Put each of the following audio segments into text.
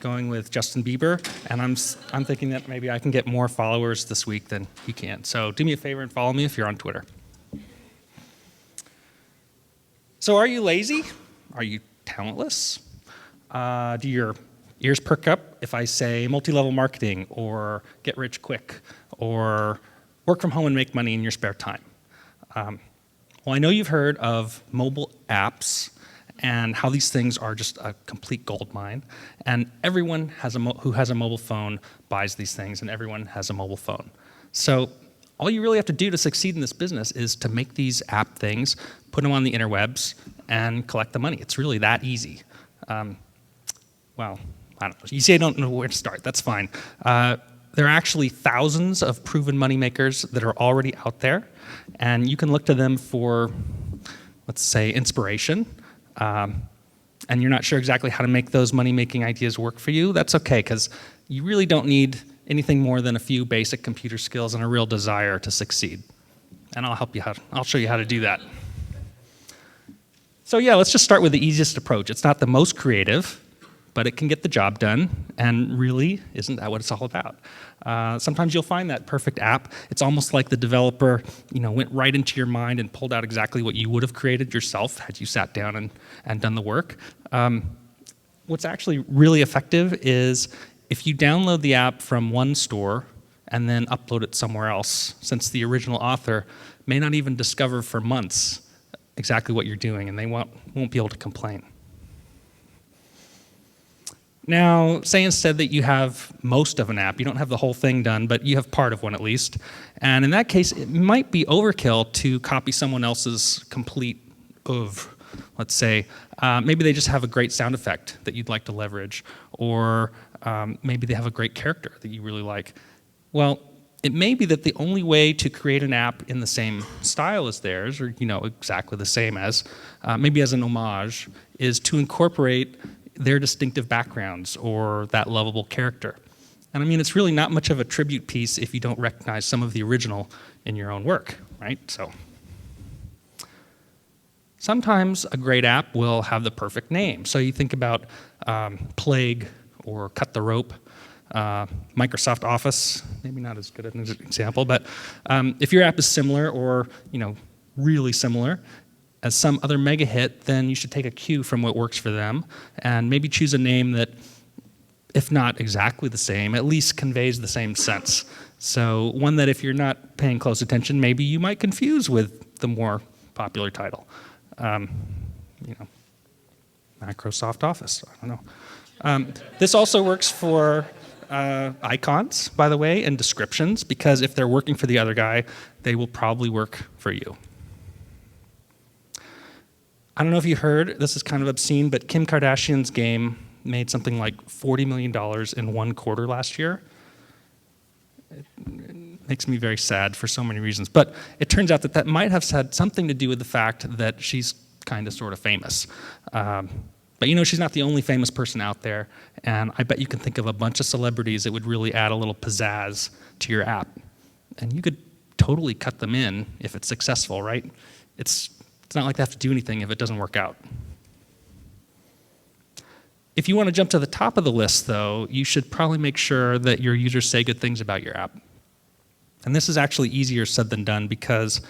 going with Justin Bieber, and I'm thinking that maybe I can get more followers this week than he can. So do me a favor and follow me if you're on Twitter. So are you lazy? Are you talentless? Do your ears perk up if I say multi-level marketing or get rich quick or work from home and make money in your spare time? Well, I know you've heard of mobile apps and how these things are just a complete goldmine. And everyone who has a mobile phone buys these things, and everyone has a mobile phone. So all you really have to do to succeed in this business is to make these app things, put them on the interwebs, and collect the money. It's really that easy. Well, I don't know. You say I don't know where to start. That's fine. There are actually thousands of proven moneymakers that are already out there, and you can look to them for, let's say, inspiration. And you're not sure exactly how to make those money-making ideas work for you. That's okay, because you really don't need anything more than a few basic computer skills and a real desire to succeed. And I'll show you how to do that. So yeah, let's just start with the easiest approach. It's not the most creative, but it can get the job done, and really, isn't that what it's all about? Sometimes you'll find that perfect app. It's almost like the developer, went right into your mind and pulled out exactly what you would have created yourself had you sat down and done the work. What's actually really effective is if you download the app from one store and then upload it somewhere else, since the original author may not even discover for months exactly what you're doing, and they won't be able to complain. Now, say instead that you have most of an app. You don't have the whole thing done, but you have part of one at least. And in that case, it might be overkill to copy someone else's complete oeuvre. Let's say maybe they just have a great sound effect that you'd like to leverage, or maybe they have a great character that you really like. Well, it may be that the only way to create an app in the same style as theirs, or exactly the same as, maybe as an homage, is to incorporate their distinctive backgrounds or that lovable character. And I mean, it's really not much of a tribute piece if you don't recognize some of the original in your own work, right? So sometimes a great app will have the perfect name. So you think about Plague or Cut the Rope, Microsoft Office, maybe not as good an example, but if your app is similar or really similar as some other mega hit, then you should take a cue from what works for them and maybe choose a name that, if not exactly the same, at least conveys the same sense. So one that if you're not paying close attention, maybe you might confuse with the more popular title. Microsoft Office, I don't know. This also works for icons, by the way, and descriptions, because if they're working for the other guy, they will probably work for you. I don't know if you heard, this is kind of obscene, but Kim Kardashian's game made something like $40 million in one quarter last year. It makes me very sad for so many reasons. But it turns out that might have had something to do with the fact that she's kind of sort of famous. But she's not the only famous person out there, and I bet you can think of a bunch of celebrities that would really add a little pizzazz to your app. And you could totally cut them in if it's successful, right? It's not like they have to do anything if it doesn't work out. If you want to jump to the top of the list, though, you should probably make sure that your users say good things about your app. And this is actually easier said than done, because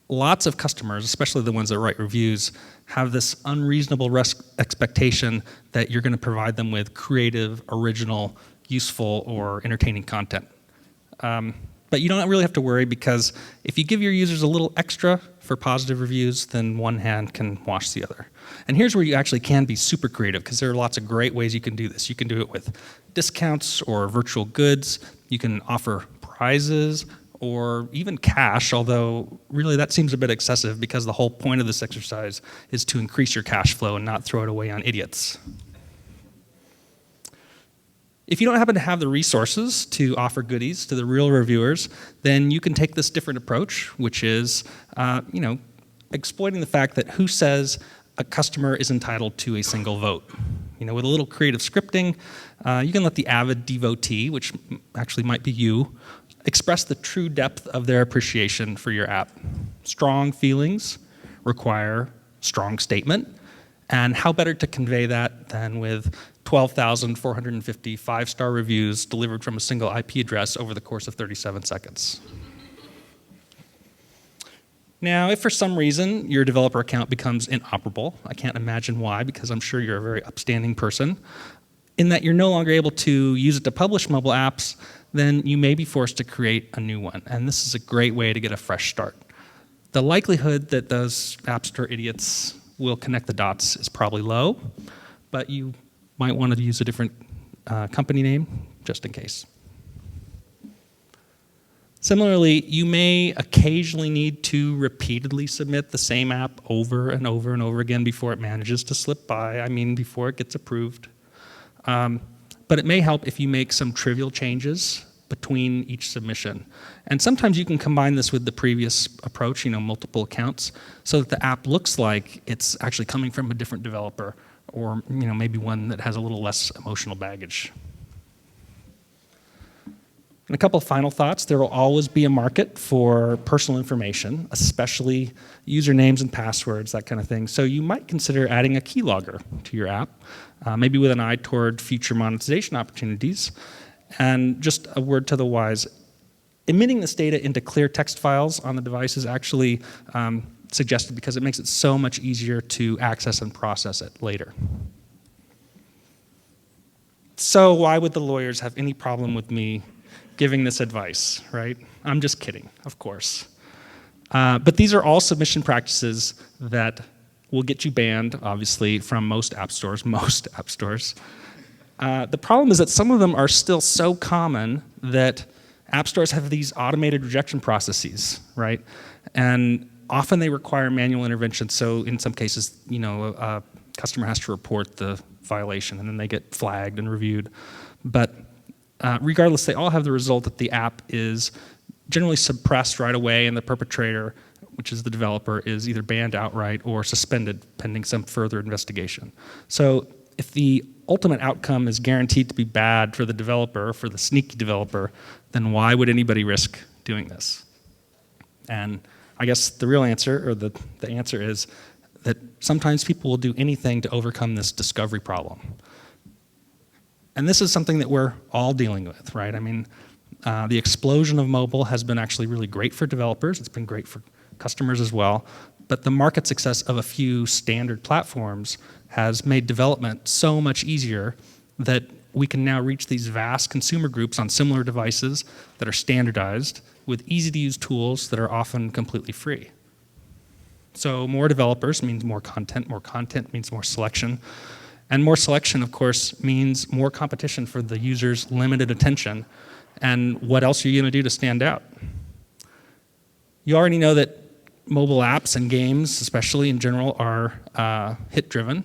lots of customers, especially the ones that write reviews, have this unreasonable expectation that you're going to provide them with creative, original, useful, or entertaining content. But you don't really have to worry, because if you give your users a little extra for positive reviews, then one hand can wash the other. And here's where you actually can be super creative, because there are lots of great ways you can do this. You can do it with discounts or virtual goods. You can offer prizes or even cash, although really that seems a bit excessive, because the whole point of this exercise is to increase your cash flow and not throw it away on idiots. If you don't happen to have the resources to offer goodies to the real reviewers, then you can take this different approach, which is, exploiting the fact that who says a customer is entitled to a single vote. With a little creative scripting, you can let the avid devotee, which actually might be you, express the true depth of their appreciation for your app. Strong feelings require strong statement, and how better to convey that than with 12,450 five-star reviews delivered from a single IP address over the course of 37 seconds. Now, if for some reason your developer account becomes inoperable, I can't imagine why, because I'm sure you're a very upstanding person, in that you're no longer able to use it to publish mobile apps, then you may be forced to create a new one. And this is a great way to get a fresh start. The likelihood that those App Store idiots will connect the dots is probably low, but you might want to use a different company name just in case. Similarly, you may occasionally need to repeatedly submit the same app over and over and over again before it manages to slip by, before it gets approved. But it may help if you make some trivial changes between each submission. And sometimes you can combine this with the previous approach, multiple accounts, so that the app looks like it's actually coming from a different developer, or maybe one that has a little less emotional baggage. And a couple of final thoughts. There will always be a market for personal information, especially usernames and passwords, that kind of thing. So you might consider adding a keylogger to your app, maybe with an eye toward future monetization opportunities. And just a word to the wise, emitting this data into clear text files on the device is actually suggested because it makes it so much easier to access and process it later. So why would the lawyers have any problem with me giving this advice, right? I'm just kidding, of course. But these are all submission practices that will get you banned, obviously, from most app stores. The problem is that some of them are still so common that app stores have these automated rejection processes, right? And often they require manual intervention. So in some cases, a customer has to report the violation, and then they get flagged and reviewed. But regardless, they all have the result that the app is generally suppressed right away, and the perpetrator, which is the developer, is either banned outright or suspended pending some further investigation. So if the ultimate outcome is guaranteed to be bad for the developer, for the sneaky developer, then why would anybody risk doing this? And I guess the real answer, or the answer is that sometimes people will do anything to overcome this discovery problem. And this is something that we're all dealing with, right? The explosion of mobile has been actually really great for developers. It's been great for customers as well. But the market success of a few standard platforms has made development so much easier that we can now reach these vast consumer groups on similar devices that are standardized with easy-to-use tools that are often completely free. So more developers means more content means more selection. And more selection, of course, means more competition for the user's limited attention. And what else are you going to do to stand out? You already know that mobile apps and games, especially in general, are hit-driven.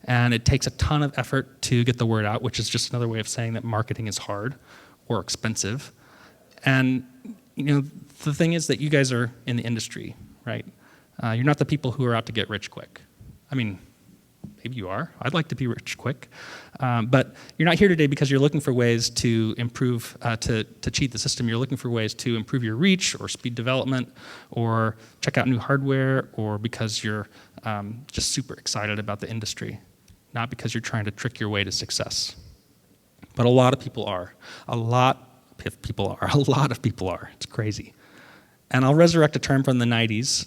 And it takes a ton of effort to get the word out, which is just another way of saying that marketing is hard or expensive. And the thing is that you guys are in the industry, right? You're not the people who are out to get rich quick. Maybe you are. I'd like to be rich quick. But you're not here today because you're looking for ways to improve, to cheat the system. You're looking for ways to improve your reach or speed development or check out new hardware, or because you're just super excited about the industry, not because you're trying to trick your way to success. But a lot of people are. A lot of people are. It's crazy. And I'll resurrect a term from the 90s,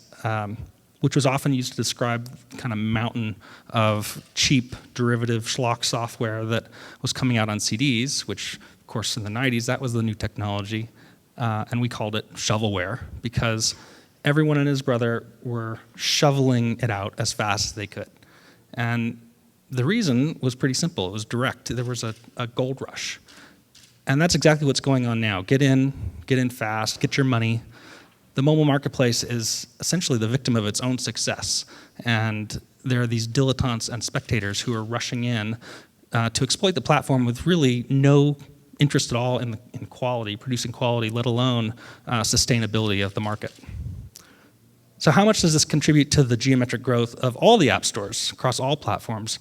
which was often used to describe the kind of mountain of cheap derivative schlock software that was coming out on CDs, which, of course, in the 90s, that was the new technology. And we called it shovelware because everyone and his brother were shoveling it out as fast as they could. And the reason was pretty simple. It was direct. There was a gold rush. And that's exactly what's going on now. Get in fast, get your money. The mobile marketplace is essentially the victim of its own success. And there are these dilettantes and spectators who are rushing in to exploit the platform with really no interest at all in quality, producing quality, let alone sustainability of the market. So how much does this contribute to the geometric growth of all the app stores across all platforms?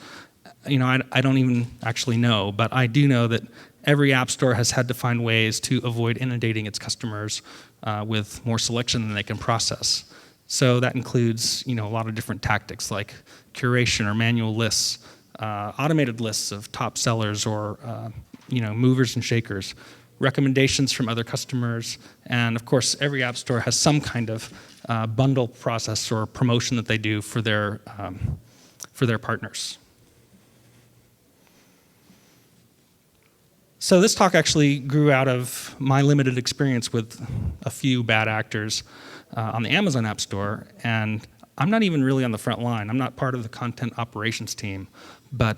I don't even actually know, but I do know that every app store has had to find ways to avoid inundating its customers with more selection than they can process. So that includes, a lot of different tactics like curation or manual lists, automated lists of top sellers or movers and shakers, recommendations from other customers, and of course, every app store has some kind of bundle process or promotion that they do for their partners. So this talk actually grew out of my limited experience with a few bad actors on the Amazon App Store, and I'm not even really on the front line. I'm not part of the content operations team, but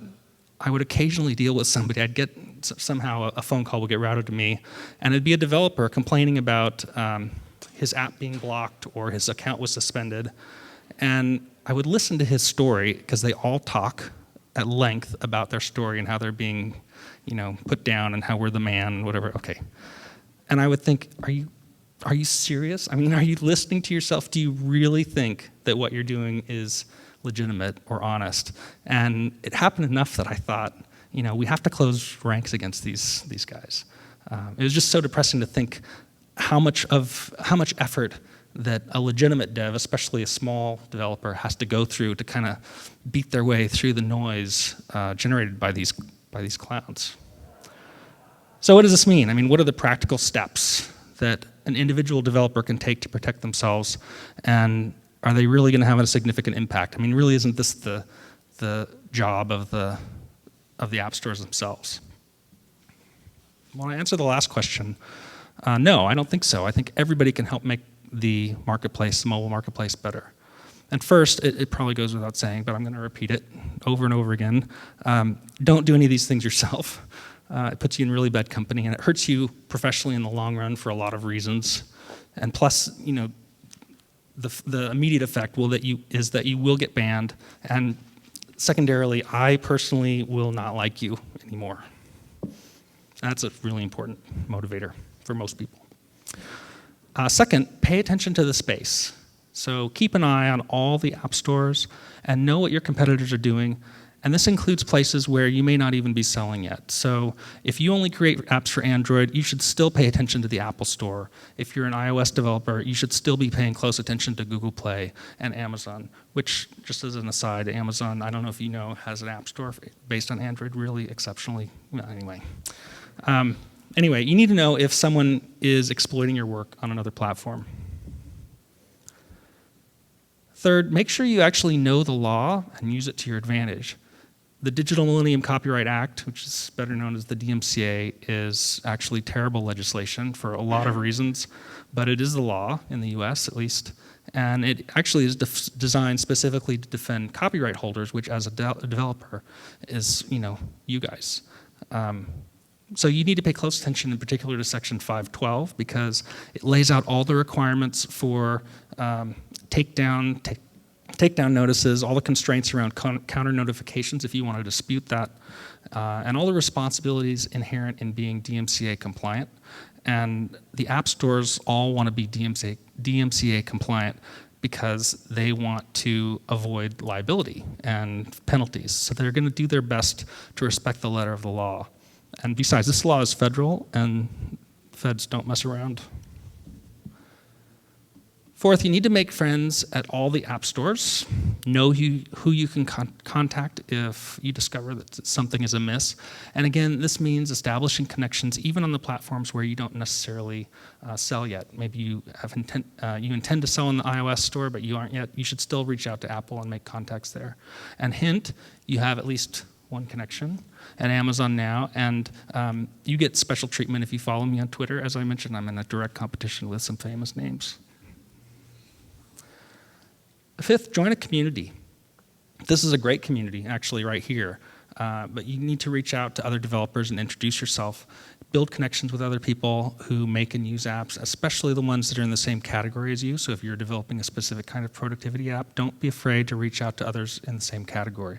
I would occasionally deal with somebody. I'd get somehow a phone call would get routed to me, and it'd be a developer complaining about his app being blocked or his account was suspended, and I would listen to his story because they all talk at length about their story and how they're being put down and how we're the man and whatever. Okay. And I would think, are you serious? I mean, are you listening to yourself? Do you really think that what you're doing is legitimate or honest? And it happened enough that I thought, we have to close ranks against these guys. It was just so depressing to think how much effort that a legitimate dev, especially a small developer, has to go through to kind of beat their way through the noise generated by these clowns. So what does this mean? I mean, what are the practical steps that an individual developer can take to protect themselves, and are they really going to have a significant impact? I mean, really, isn't this the job of the app stores themselves? Well, I answer the last question. No, I don't think so. I think everybody can help make the marketplace, the mobile marketplace, better. And first, it probably goes without saying, but I'm going to repeat it over and over again. Don't do any of these things yourself. It puts you in really bad company, and it hurts you professionally in the long run for a lot of reasons. And plus, the immediate effect is that you will get banned. And secondarily, I personally will not like you anymore. That's a really important motivator for most people. Second, pay attention to the space. So keep an eye on all the app stores and know what your competitors are doing. And this includes places where you may not even be selling yet. So if you only create apps for Android, you should still pay attention to the Apple Store. If you're an iOS developer, you should still be paying close attention to Google Play and Amazon, which, just as an aside, Amazon, I don't know if you know, has an app store based on Android really exceptionally. Well, anyway, you need to know if someone is exploiting your work on another platform. Third, make sure you actually know the law and use it to your advantage. The Digital Millennium Copyright Act, which is better known as the DMCA, is actually terrible legislation for a lot of reasons, but it is the law in the US at least, and it actually is designed specifically to defend copyright holders, which as a developer is, you guys. So you need to pay close attention in particular to Section 512 because it lays out all the requirements for takedown notices, all the constraints around counter notifications if you want to dispute that, and all the responsibilities inherent in being DMCA compliant. And the app stores all want to be DMCA compliant because they want to avoid liability and penalties. So they're going to do their best to respect the letter of the law. And besides, this law is federal, and feds don't mess around. Fourth, you need to make friends at all the app stores. Know who you can contact if you discover that something is amiss. And again, this means establishing connections even on the platforms where you don't necessarily sell yet. Maybe you intend to sell in the iOS store, but you aren't yet. You should still reach out to Apple and make contacts there. And hint, you have at least one connection at Amazon now, and you get special treatment if you follow me on Twitter. As I mentioned, I'm in a direct competition with some famous names. Fifth, join a community. This is a great community, actually, right here. But you need to reach out to other developers and introduce yourself. Build connections with other people who make and use apps, especially the ones that are in the same category as you. So if you're developing a specific kind of productivity app, don't be afraid to reach out to others in the same category.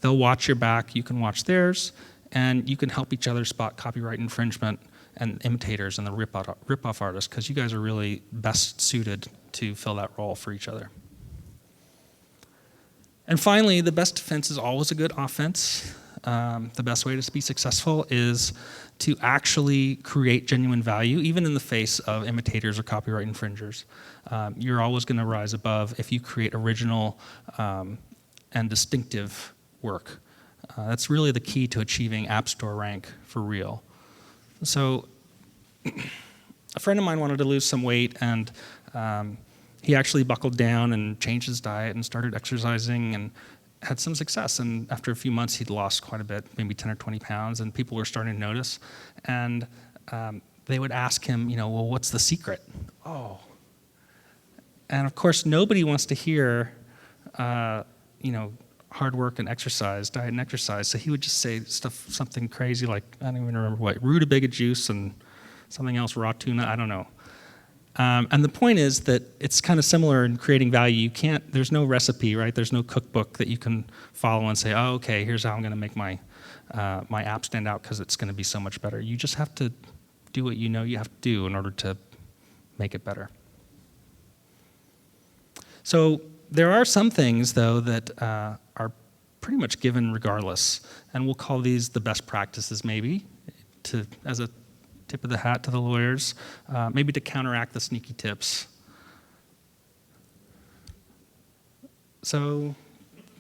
They'll watch your back, you can watch theirs, and you can help each other spot copyright infringement and imitators and the rip-off artists, because you guys are really best suited to fill that role for each other. And finally, the best defense is always a good offense. The best way to be successful is to actually create genuine value, even in the face of imitators or copyright infringers. You're always going to rise above if you create original and distinctive work. That's really the key to achieving App Store rank for real. So a friend of mine wanted to lose some weight, and he actually buckled down and changed his diet and started exercising and had some success. And after a few months, he'd lost quite a bit, maybe 10 or 20 pounds, and people were starting to notice. And they would ask him, well, what's the secret? Oh. And of course, nobody wants to hear, hard work and exercise, diet and exercise. So he would just say something crazy like, I don't even remember what, rutabaga juice and something else, raw tuna, I don't know. And the point is that it's kind of similar in creating value. There's no recipe, right? There's no cookbook that you can follow and say, oh, okay, here's how I'm gonna make my app stand out because it's gonna be so much better. You just have to do what you know you have to do in order to make it better. So there are some things, though, that are pretty much given regardless, and we'll call these the best practices, maybe, as a tip of the hat to the lawyers, maybe to counteract the sneaky tips. So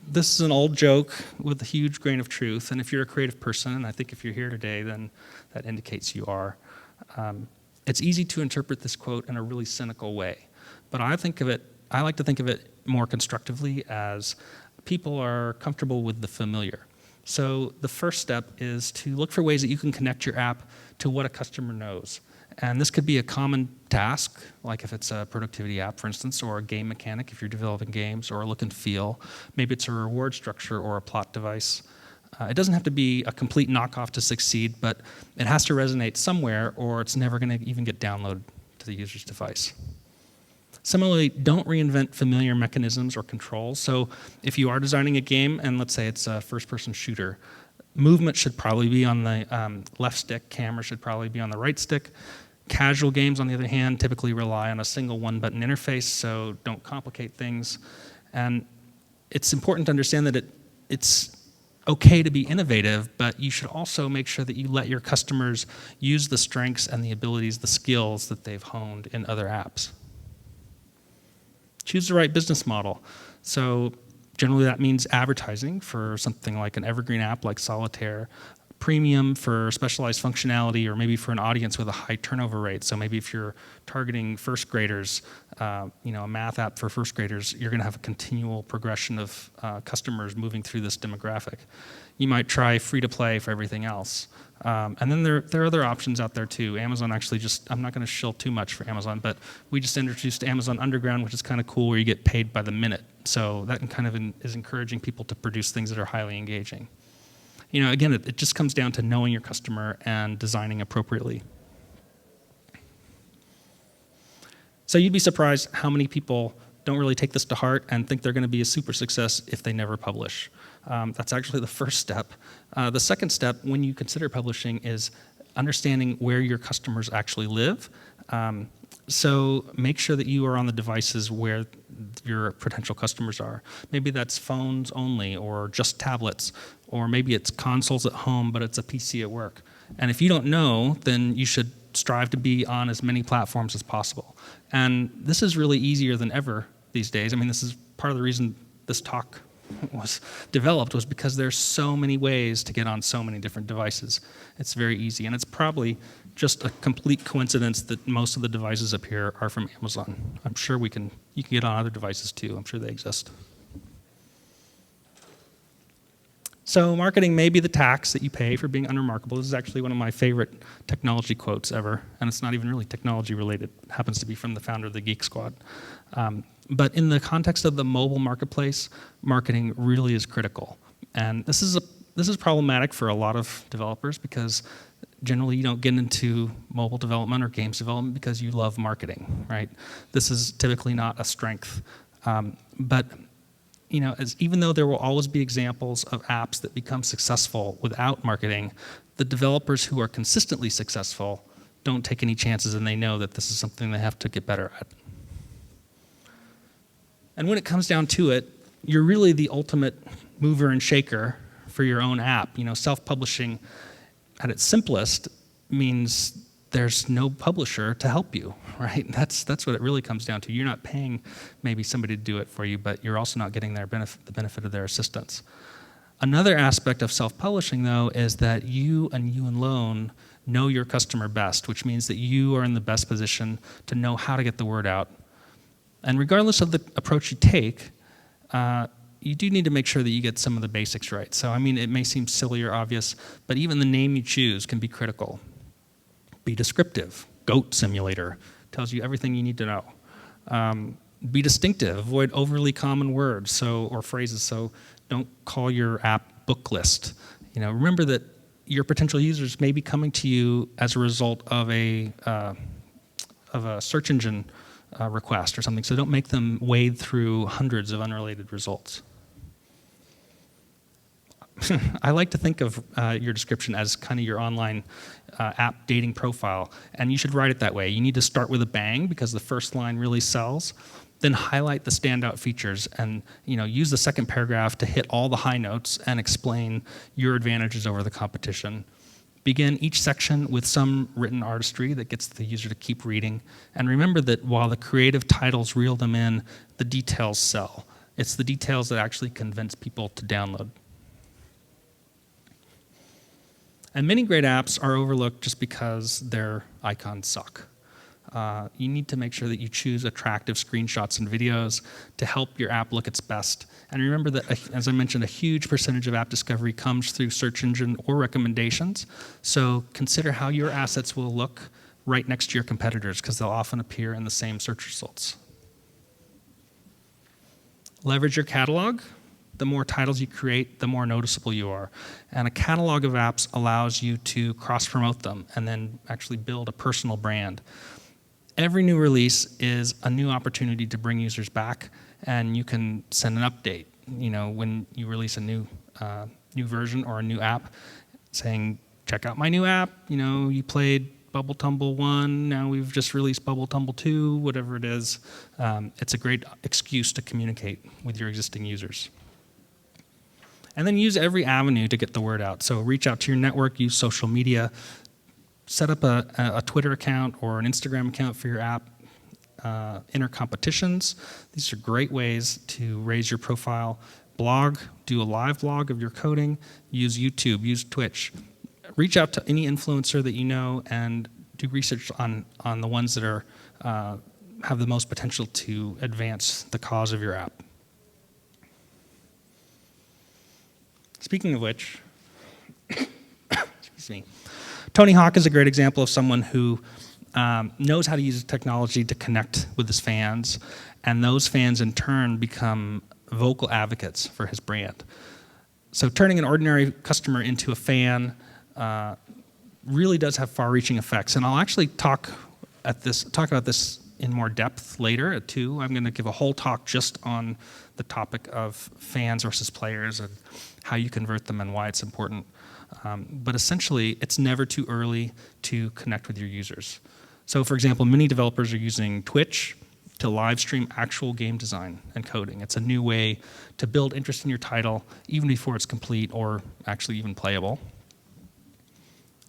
this is an old joke with a huge grain of truth, and if you're a creative person, and I think if you're here today, then that indicates you are. It's easy to interpret this quote in a really cynical way, but I like to think of it more constructively as people are comfortable with the familiar. So the first step is to look for ways that you can connect your app to what a customer knows. And this could be a common task, like if it's a productivity app, for instance, or a game mechanic if you're developing games, or a look and feel. Maybe it's a reward structure or a plot device. It doesn't have to be a complete knockoff to succeed, but it has to resonate somewhere or it's never going to even get downloaded to the user's device. Similarly, don't reinvent familiar mechanisms or controls. So if you are designing a game, and let's say it's a first-person shooter, movement should probably be on the left stick, camera should probably be on the right stick. Casual games, on the other hand, typically rely on a single one-button interface, so don't complicate things. And it's important to understand that it's okay to be innovative, but you should also make sure that you let your customers use the strengths and the abilities, the skills that they've honed in other apps. Choose the right business model. So generally that means advertising for something like an evergreen app like Solitaire, premium for specialized functionality, or maybe for an audience with a high turnover rate. So maybe if you're targeting first graders, a math app for first graders, you're gonna have a continual progression of customers moving through this demographic. You might try free to play for everything else. And then there are other options out there too. Amazon actually I'm not gonna shill too much for Amazon, but we just introduced Amazon Underground, which is kind of cool, where you get paid by the minute. So that kind of is encouraging people to produce things that are highly engaging. Again, it just comes down to knowing your customer and designing appropriately. So you'd be surprised how many people don't really take this to heart and think they're going to be a super success if they never publish. That's actually the first step. The second step, when you consider publishing, is understanding where your customers actually live. So make sure that you are on the devices where your potential customers are. Maybe that's phones only, or just tablets, or maybe it's consoles at home, but it's a PC at work. And if you don't know, then you should strive to be on as many platforms as possible. And this is really easier than ever these days. I mean, this is part of the reason this talk was developed, was because there's so many ways to get on so many different devices. It's very easy, and it's probably just a complete coincidence that most of the devices up here are from Amazon. I'm sure you can get on other devices too. I'm sure they exist. So marketing may be the tax that you pay for being unremarkable. This is actually one of my favorite technology quotes ever, and it's not even really technology related. It happens to be from the founder of the Geek Squad. But in the context of the mobile marketplace, marketing really is critical. And this is problematic for a lot of developers, because generally you don't get into mobile development or games development because you love marketing, right? This is typically not a strength. But even though there will always be examples of apps that become successful without marketing, the developers who are consistently successful don't take any chances, and they know that this is something they have to get better at. And when it comes down to it, you're really the ultimate mover and shaker for your own app. Self-publishing at its simplest means there's no publisher to help you, right? That's what it really comes down to. You're not paying maybe somebody to do it for you, but you're also not getting the benefit of their assistance. Another aspect of self-publishing, though, is that you and you alone know your customer best, which means that you are in the best position to know how to get the word out. And regardless of the approach you take, you do need to make sure that you get some of the basics right. So, I mean, it may seem silly or obvious, but even the name you choose can be critical. Be descriptive. Goat Simulator tells you everything you need to know. Be distinctive. Avoid overly common words or phrases. So don't call your app book list. Remember that your potential users may be coming to you as a result of a search engine request or something. So don't make them wade through hundreds of unrelated results. I like to think of your description as kind of your online app dating profile, and you should write it that way. You need to start with a bang because the first line really sells, then highlight the standout features and use the second paragraph to hit all the high notes and explain your advantages over the competition. Begin each section with some written artistry that gets the user to keep reading, and remember that while the creative titles reel them in, the details sell. It's the details that actually convince people to download. And many great apps are overlooked just because their icons suck. You need to make sure that you choose attractive screenshots and videos to help your app look its best. And remember that, as I mentioned, a huge percentage of app discovery comes through search engine or recommendations. So consider how your assets will look right next to your competitors, because they'll often appear in the same search results. Leverage your catalog. The more titles you create, the more noticeable you are. And a catalog of apps allows you to cross-promote them and then actually build a personal brand. Every new release is a new opportunity to bring users back, and you can send an update, when you release a new version or a new app, saying, check out my new app, you played Bubble Tumble 1, now we've just released Bubble Tumble 2, whatever it is. It's a great excuse to communicate with your existing users. And then use every avenue to get the word out. So reach out to your network, use social media, set up a Twitter account or an Instagram account for your app, enter competitions. These are great ways to raise your profile. Blog, do a live blog of your coding, use YouTube, use Twitch. Reach out to any influencer that you know and do research on the ones that are have the most potential to advance the cause of your app. Speaking of which, excuse me, Tony Hawk is a great example of someone who knows how to use technology to connect with his fans, and those fans in turn become vocal advocates for his brand. So turning an ordinary customer into a fan really does have far-reaching effects, and I'll actually talk about this in more depth later at 2. I'm going to give a whole talk just on the topic of fans versus players and how you convert them and why it's important. But essentially, it's never too early to connect with your users. So for example, many developers are using Twitch to live stream actual game design and coding. It's a new way to build interest in your title even before it's complete or actually even playable.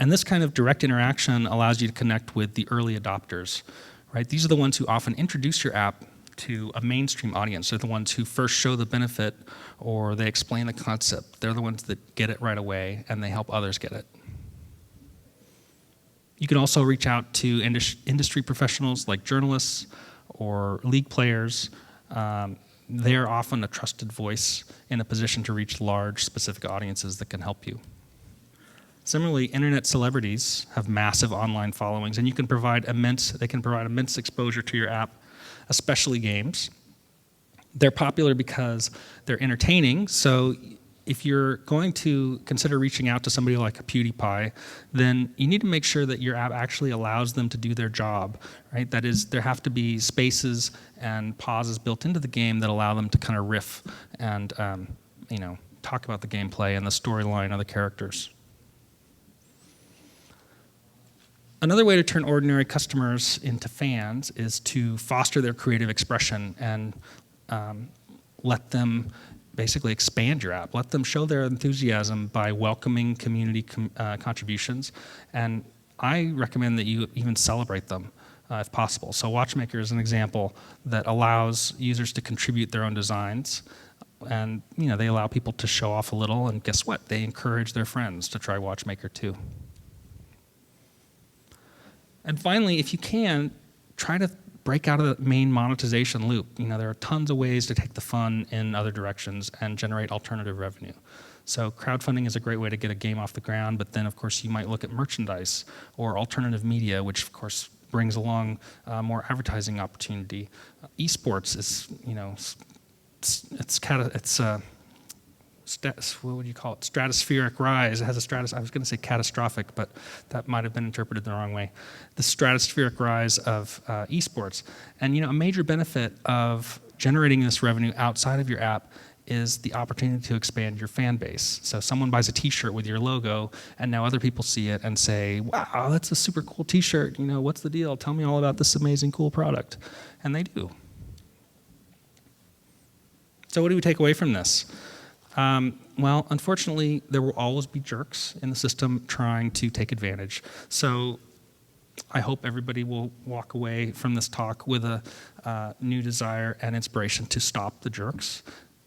And this kind of direct interaction allows you to connect with the early adopters, right? These are the ones who often introduce your app to a mainstream audience. They're the ones who first show the benefit or they explain the concept. They're the ones that get it right away and they help others get it. You can also reach out to industry professionals like journalists or league players. They're often a trusted voice in a position to reach large specific audiences that can help you. Similarly, internet celebrities have massive online followings, and they can provide immense exposure to your app, especially games. They're popular because they're entertaining, so if you're going to consider reaching out to somebody like a PewDiePie, then you need to make sure that your app actually allows them to do their job, right? That is, there have to be spaces and pauses built into the game that allow them to kind of riff and talk about the gameplay and the storyline of the characters. Another way to turn ordinary customers into fans is to foster their creative expression and let them basically expand your app. Let them show their enthusiasm by welcoming community contributions. And I recommend that you even celebrate them if possible. So Watchmaker is an example that allows users to contribute their own designs And they allow people to show off a little, and guess what? They encourage their friends to try Watchmaker too. And finally, if you can, try to break out of the main monetization loop. There are tons of ways to take the fun in other directions and generate alternative revenue. So crowdfunding is a great way to get a game off the ground, but then of course you might look at merchandise or alternative media, which of course brings along more advertising opportunity. Esports is, what would you call it? Stratospheric rise. It has a I was going to say catastrophic, but that might have been interpreted the wrong way. The stratospheric rise of esports. And a major benefit of generating this revenue outside of your app is the opportunity to expand your fan base. So someone buys a t-shirt with your logo, and now other people see it and say, wow, that's a super cool t-shirt. What's the deal? Tell me all about this amazing, cool product. And they do. So what do we take away from this? Well, unfortunately, there will always be jerks in the system trying to take advantage. So I hope everybody will walk away from this talk with a new desire and inspiration to stop the jerks.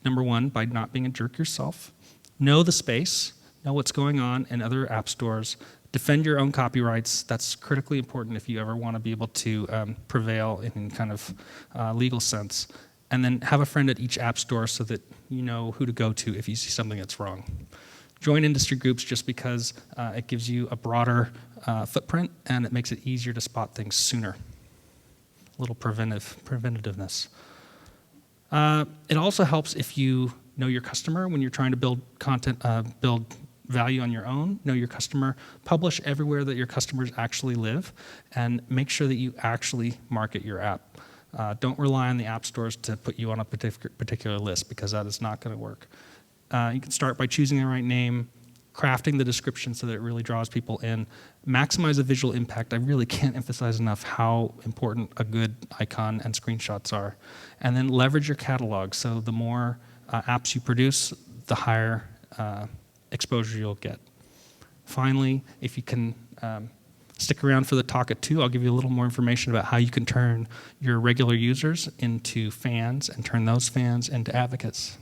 Number one, by not being a jerk yourself. Know the space, know what's going on in other app stores. Defend your own copyrights. That's critically important if you ever want to be able to prevail in kind of legal sense. And then have a friend at each app store so that you know who to go to if you see something that's wrong. Join industry groups just because it gives you a broader footprint and it makes it easier to spot things sooner. A little preventativeness. It also helps if you know your customer when you're trying to build content, build value on your own. Know your customer. Publish everywhere that your customers actually live, and make sure that you actually market your app. Don't rely on the app stores to put you on a particular list, because that is not going to work. You can start by choosing the right name, crafting the description so that it really draws people in. Maximize the visual impact. I really can't emphasize enough how important a good icon and screenshots are. And then leverage your catalog. So the more apps you produce, the higher exposure you'll get. Finally, if you can stick around for the talk at 2, I'll give you a little more information about how you can turn your regular users into fans and turn those fans into advocates.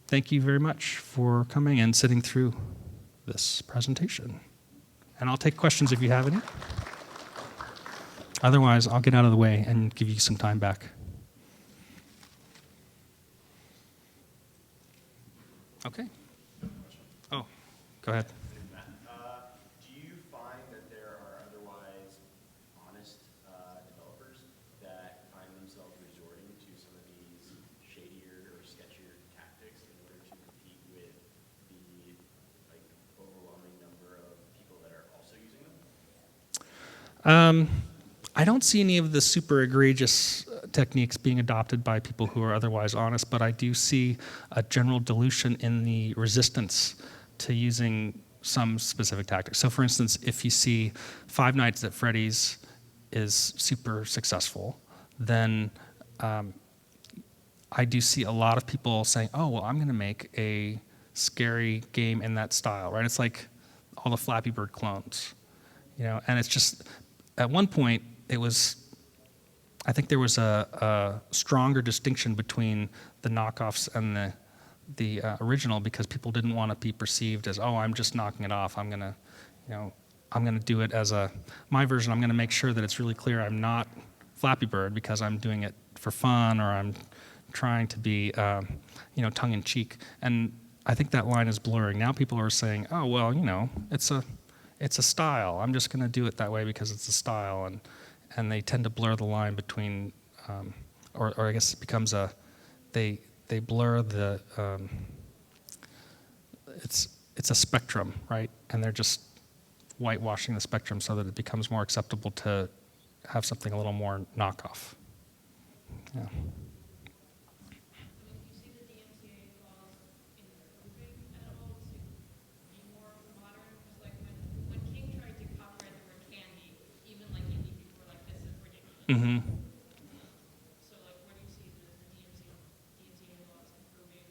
Thank you very much for coming and sitting through this presentation. And I'll take questions if you have any. Otherwise, I'll get out of the way and give you some time back. Okay. Oh, go ahead. Do you find that there are otherwise honest developers that find themselves resorting to some of these shadier or sketchier tactics in order to compete with the overwhelming number of people that are also using them? I don't see any of the super egregious techniques being adopted by people who are otherwise honest, but I do see a general dilution in the resistance to using some specific tactics. So for instance, if you see Five Nights at Freddy's is super successful, then I do see a lot of people saying, oh, well, I'm going to make a scary game in that style, right? It's like all the Flappy Bird clones, and it's just, at one point, I think there was a stronger distinction between the knockoffs and the original, because people didn't want to be perceived as, oh, I'm just knocking it off. I'm gonna do it as my version. I'm gonna make sure that it's really clear I'm not Flappy Bird because I'm doing it for fun, or I'm trying to be, tongue in cheek. And I think that line is blurring. Now people are saying, oh, well, it's a style. I'm just gonna do it that way because it's a style, and they tend to blur the line between, or I guess it becomes they blur the, it's a spectrum, right? And they're just whitewashing the spectrum so that it becomes more acceptable to have something a little more knockoff. Yeah. Mm-hmm. So, where do you see the DMCA laws improving?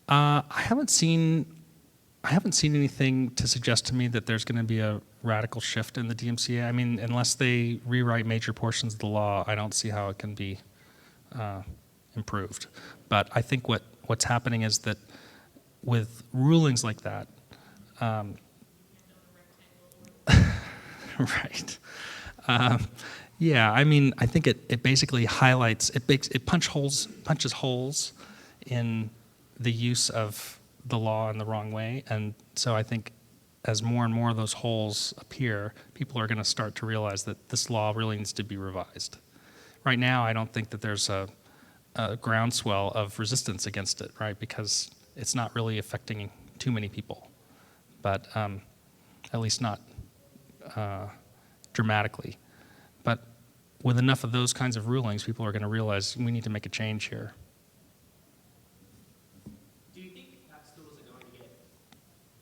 I haven't seen anything to suggest to me that there's going to be a radical shift in the DMCA. I mean, unless they rewrite major portions of the law, I don't see how it can be improved. But I think what's happening is that with rulings like that, right. Yeah, I mean, I think it basically highlights, it punches holes in the use of the law in the wrong way. And so I think as more and more of those holes appear, people are going to start to realize that this law really needs to be revised. Right now, I don't think that there's a groundswell of resistance against it, right? Because it's not really affecting too many people, but at least not dramatically. But with enough of those kinds of rulings, people are going to realize we need to make a change here. Do you think app stores are going to get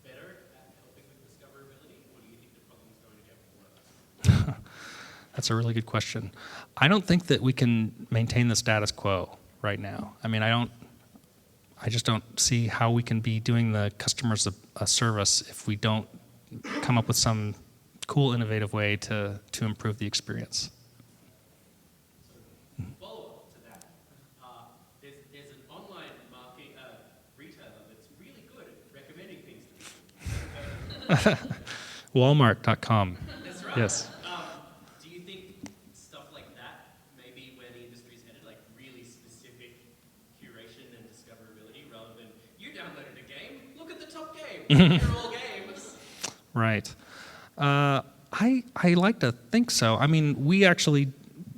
better at helping with discoverability, or do you think the problem is going to get worse? That's a really good question. I don't think that we can maintain the status quo right now. I mean, I just don't see how we can be doing the customers a service if we don't come up with some cool, innovative way to improve the experience. Follow-up to that, there's an online market retailer that's really good at recommending things to people. Walmart.com. That's right. Yes. Do you think stuff like that may be where the industry's headed, like really specific curation and discoverability, rather than you downloaded a game, look at the top game, they're all games. Right. I like to think so. I mean, we actually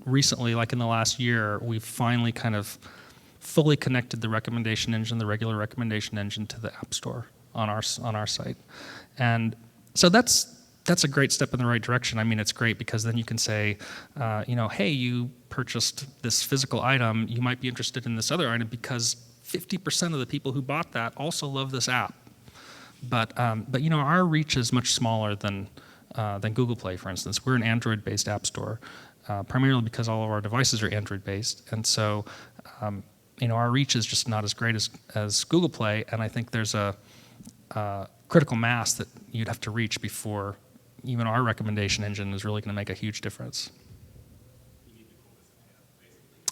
recently, like in the last year, we've finally kind of fully connected the recommendation engine, the regular recommendation engine, to the App Store on our site, and so that's a great step in the right direction. I mean, it's great because then you can say, hey, you purchased this physical item, you might be interested in this other item because 50% of the people who bought that also love this app. But our reach is much smaller than Google Play, for instance. We're an Android-based app store, primarily because all of our devices are Android-based, and so our reach is just not as great as Google Play. And I think there's a critical mass that you'd have to reach before even our recommendation engine is really going to make a huge difference.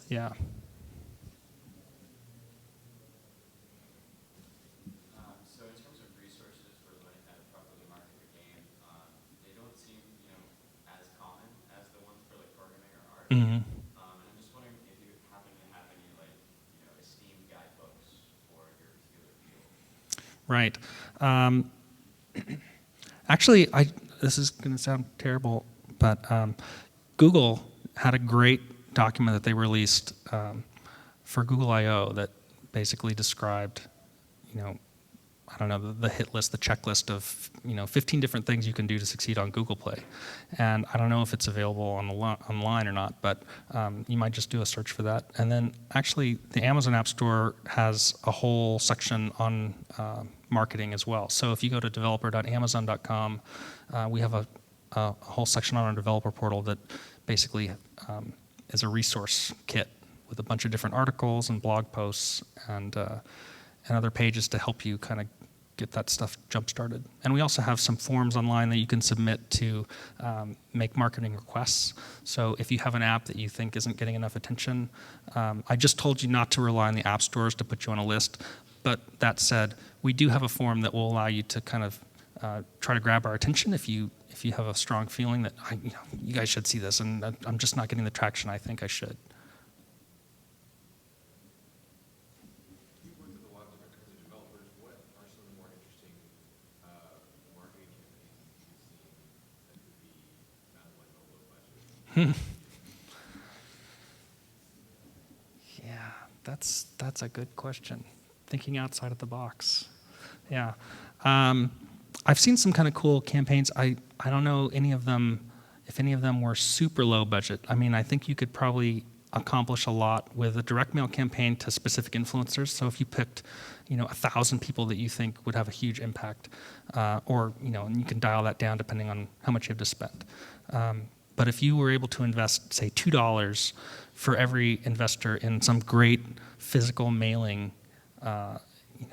Yeah. So in terms of resources for learning how to properly market your game, they don't seem, as common as the ones for like programming or art. Mm-hmm. And I'm just wondering if you happen to have any esteemed guidebooks for your particular field. Right. Actually, this is going to sound terrible, but Google had a great document that they released for Google I/O that basically described, I don't know, the hit list, the checklist of 15 different things you can do to succeed on Google Play. And I don't know if it's available online or not, but you might just do a search for that. And then actually the Amazon App Store has a whole section on marketing as well. So if you go to developer.amazon.com, we have a whole section on our developer portal that basically is a resource kit with a bunch of different articles and blog posts and other pages to help you kind of get that stuff jump-started. And we also have some forms online that you can submit to make marketing requests. So if you have an app that you think isn't getting enough attention, I just told you not to rely on the app stores to put you on a list. But that said, we do have a form that will allow you to kind of try to grab our attention if you have a strong feeling that you guys should see this, and I'm just not getting the traction I think I should. You work with a lot of different kinds of developers. What are some of the more interesting marketing campaigns you've seen that could be kind of like a low budget? Yeah, that's a good question. Thinking outside of the box. Yeah. I've seen some kind of cool campaigns. I don't know if any of them were super low budget. I mean, I think you could probably accomplish a lot with a direct mail campaign to specific influencers. So if you picked, 1,000 people that you think would have a huge impact, or and you can dial that down depending on how much you have to spend. But if you were able to invest, say, $2 for every investor in some great physical mailing,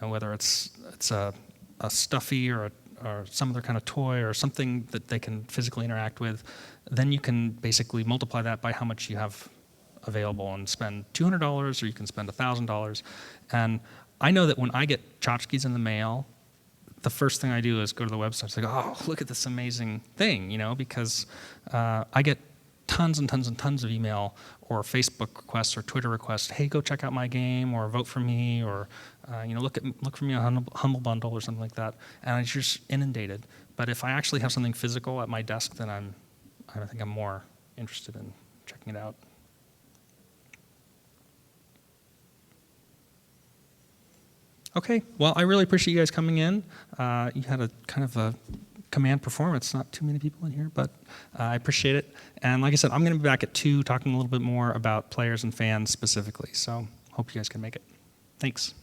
whether it's a stuffy or some other kind of toy or something that they can physically interact with, then you can basically multiply that by how much you have available and spend $200 or you can spend $1,000. And I know that when I get tchotchkes in the mail, the first thing I do is go to the website. It's like, oh, look at this amazing thing, because I get tons and tons and tons of email or Facebook requests or Twitter requests. Hey, go check out my game, or vote for me, or look for me on Humble Bundle or something like that. And I'm just inundated. But if I actually have something physical at my desk, then I think I'm more interested in checking it out. Okay, well, I really appreciate you guys coming in. You had a kind of a command performance, not too many people in here, but I appreciate it. And like I said, I'm going to be back at 2 talking a little bit more about players and fans specifically. So hope you guys can make it. Thanks.